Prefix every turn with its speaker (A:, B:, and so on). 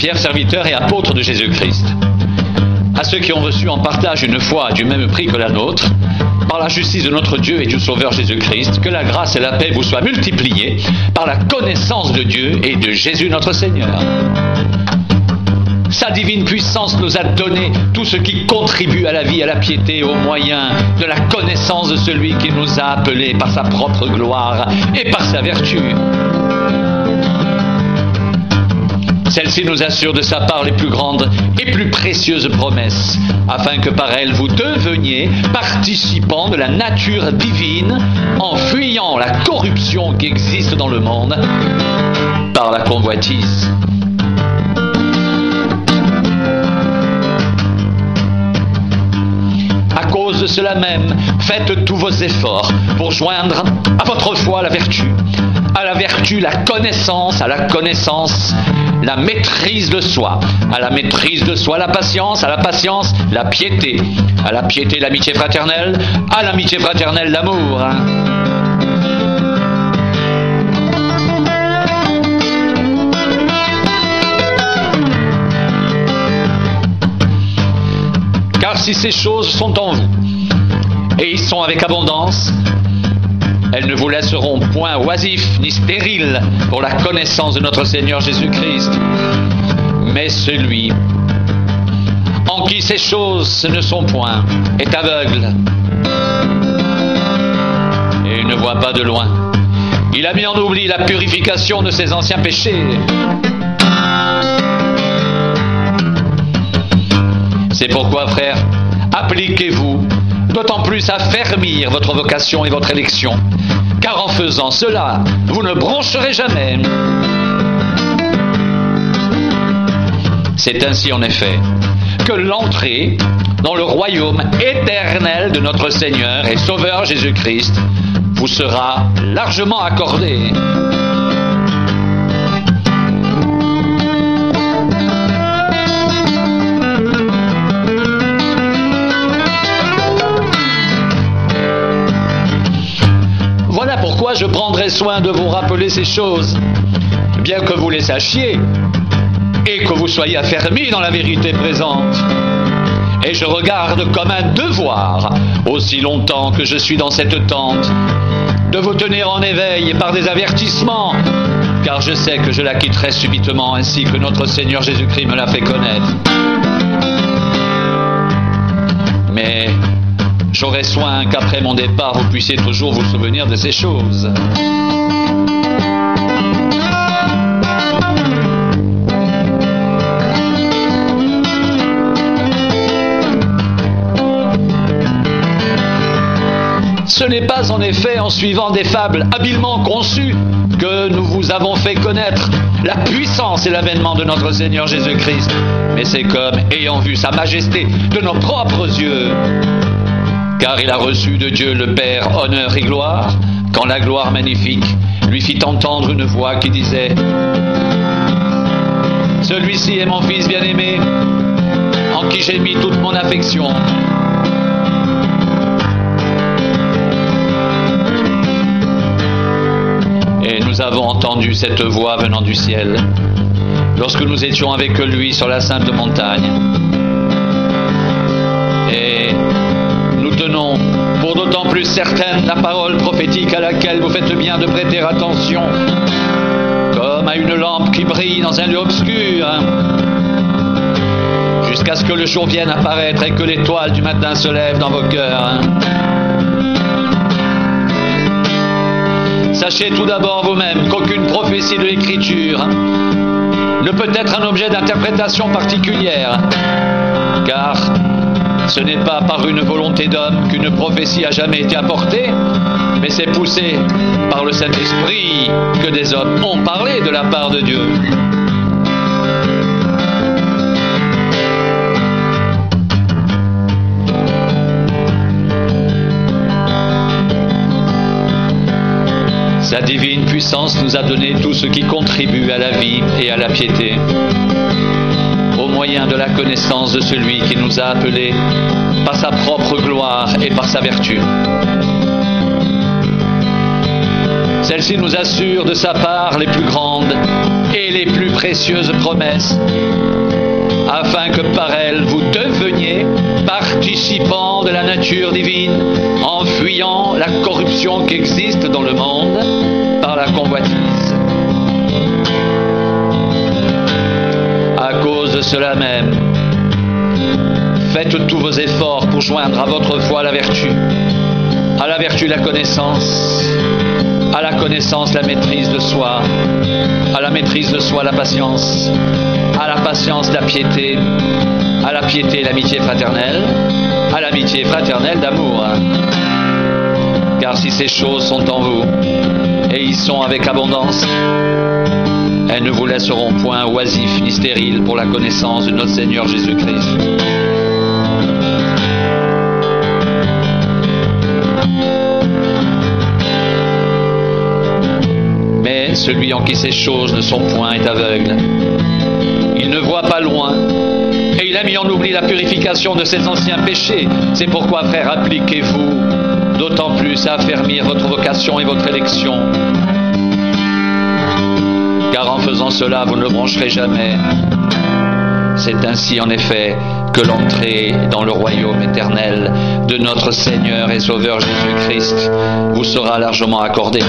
A: Pierre, serviteur et apôtre de Jésus-Christ. À ceux qui ont reçu en partage une foi du même prix que la nôtre, par la justice de notre Dieu et du Sauveur Jésus-Christ, que la grâce et la paix vous soient multipliées par la connaissance de Dieu et de Jésus notre Seigneur. Sa divine puissance nous a donné tout ce qui contribue à la vie, à la piété, au moyen de la connaissance de celui qui nous a appelés par sa propre gloire et par sa vertu. Celle-ci nous assure de sa part les plus grandes et plus précieuses promesses, afin que par elles vous deveniez participants de la nature divine en fuyant la corruption qui existe dans le monde par la convoitise. À cause de cela même, faites tous vos efforts pour joindre à votre foi la vertu, à la vertu la connaissance, à la connaissance la maîtrise de soi, à la maîtrise de soi la patience, à la patience la piété, à la piété l'amitié fraternelle, à l'amitié fraternelle l'amour. Car si ces choses sont en vous, et y sont avec abondance, elles ne vous laisseront point oisifs ni stériles pour la connaissance de notre Seigneur Jésus-Christ. Mais celui en qui ces choses ne sont point est aveugle et ne voit pas de loin. Il a mis en oubli la purification de ses anciens péchés. C'est pourquoi, frères, appliquez-vous d'autant plus à affermir votre vocation et votre élection, car en faisant cela, vous ne broncherez jamais. C'est ainsi en effet que l'entrée dans le royaume éternel de notre Seigneur et Sauveur Jésus-Christ vous sera largement accordée. Voilà pourquoi je prendrai soin de vous rappeler ces choses, bien que vous les sachiez et que vous soyez affermis dans la vérité présente. Et je regarde comme un devoir, aussi longtemps que je suis dans cette tente, de vous tenir en éveil par des avertissements, car je sais que je la quitterai subitement, ainsi que notre Seigneur Jésus-Christ me l'a fait connaître. Mais j'aurai soin qu'après mon départ, vous puissiez toujours vous souvenir de ces choses. Ce n'est pas en effet en suivant des fables habilement conçues que nous vous avons fait connaître la puissance et l'avènement de notre Seigneur Jésus-Christ, mais c'est comme ayant vu sa majesté de nos propres yeux. Car il a reçu de Dieu le Père honneur et gloire, quand la gloire magnifique lui fit entendre une voix qui disait « Celui-ci est mon Fils bien-aimé, en qui j'ai mis toute mon affection. » Et nous avons entendu cette voix venant du ciel, lorsque nous étions avec lui sur la sainte montagne. Et nous tenons pour d'autant plus certaine la parole prophétique à laquelle vous faites bien de prêter attention, comme à une lampe qui brille dans un lieu obscur, jusqu'à ce que le jour vienne apparaître et que l'étoile du matin se lève dans vos cœurs. Sachez tout d'abord vous-même qu'aucune prophétie de l'Écriture ne peut être un objet d'interprétation particulière, car ce n'est pas par une volonté d'homme qu'une prophétie a jamais été apportée, mais c'est poussé par le Saint-Esprit que des hommes ont parlé de la part de Dieu. Sa divine puissance nous a donné tout ce qui contribue à la vie et à la piété, au moyen de la connaissance de celui qui nous a appelés par sa propre gloire et par sa vertu. Celle-ci nous assure de sa part les plus grandes et les plus précieuses promesses, afin que par elles vous deveniez participants de la nature divine, en fuyant la corruption qui existe dans le monde par la convoitise. À cause de cela même, faites tous vos efforts pour joindre à votre foi la vertu, à la vertu la connaissance, à la connaissance la maîtrise de soi, à la maîtrise de soi la patience, à la patience la piété, à la piété l'amitié fraternelle, à l'amitié fraternelle d'amour. Car si ces choses sont en vous, et y sont avec abondance, elles ne vous laisseront point oisifs ni stériles pour la connaissance de notre Seigneur Jésus-Christ. Mais celui en qui ces choses ne sont point est aveugle. Il ne voit pas loin, et il a mis en oubli la purification de ses anciens péchés. C'est pourquoi, frères, appliquez-vous d'autant plus à affermir votre vocation et votre élection. Car en faisant cela, vous ne le brancherez jamais. C'est ainsi, en effet, que l'entrée dans le royaume éternel de notre Seigneur et Sauveur Jésus-Christ vous sera largement accordée.